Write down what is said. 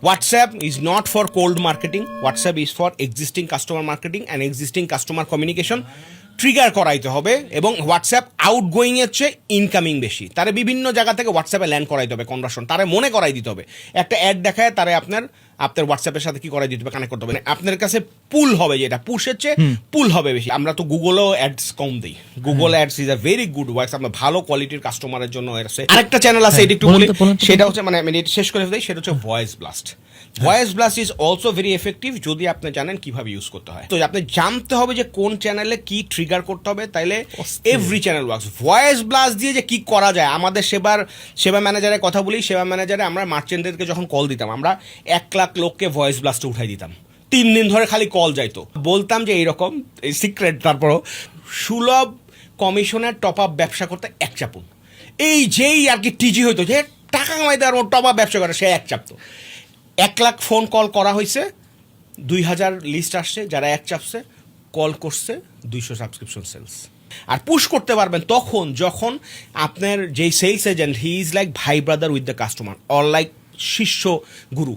WhatsApp is not for cold marketing. WhatsApp is for existing customer marketing and existing customer communication. Trigger করাইতে হবে এবং WhatsApp outgoing এর চেয়ে incoming বেশি। তারে বিভিন্ন জায়গা থেকে হোয়াটসঅ্যাপে ল্যান্ড করাইতে হবে, কনভার্সন তারে মনে করাই দিতে হবে। একটা অ্যাড দেখায় তারে আপনার হোয়াটসঅ্যাপের সাথে কি করাই দিতে হবে, কানেক্ট করতে হবে। আপনার কাছে পুল হবে, যেটা পুশের চেয়ে পুল হবে বেশি। আমরা তো গুগলেও অ্যাডস কম দিই। Google ads is a very good works, আপনার ভালো কোয়ালিটির কাস্টমারের জন্য আছে। আরেকটা চ্যানেল আছে, এটা একটু বলি, সেটা হচ্ছে মানে আমি শেষ করে দিই, সেটা হচ্ছে voice blast. Voice blast is also very effective যদি আপনি জানেন কিভাবে ইউজ করতে হয়। তো আপনি জানতে হবে যে কোন চ্যানেলে কি ট্রিগার করতে হবে, তাইলে every channel works. Voice blast দিয়ে যে কি করা যায়, আমাদের সেবা ম্যানেজারের কথা বলি, সেবা ম্যানেজারে আমরা মার্চেন্টদেরকে যখন কল দিতাম, আমরা 1 লাখ লোককে ভয়েস ব্লাস্টে উঠাই দিতাম। 3 দিন ধরে খালি কল যাইতো। বলতাম যে এইরকম সিক্রেট, তারপরও সুলভ কমিশনের টপ আপ ব্যবসা করতে এক চাপুন। এই যেই আর কি টিজি হইতো যে টাকা কামাই দেওয়ার টপ আপ ব্যবসা করে, সে এক চাপতো। 1 লাখ ফোন কল করা হয়েছে, 2000 লিস্ট আসছে, যারা এক চাপছে কল করছে 200 সাবস্ক্রিপশন সেলস। আর পুশ করতে পারবেন তখন যখন আপনার যেই sales agent he is like ভাই brother with the customer or like শিষ্য গুরু।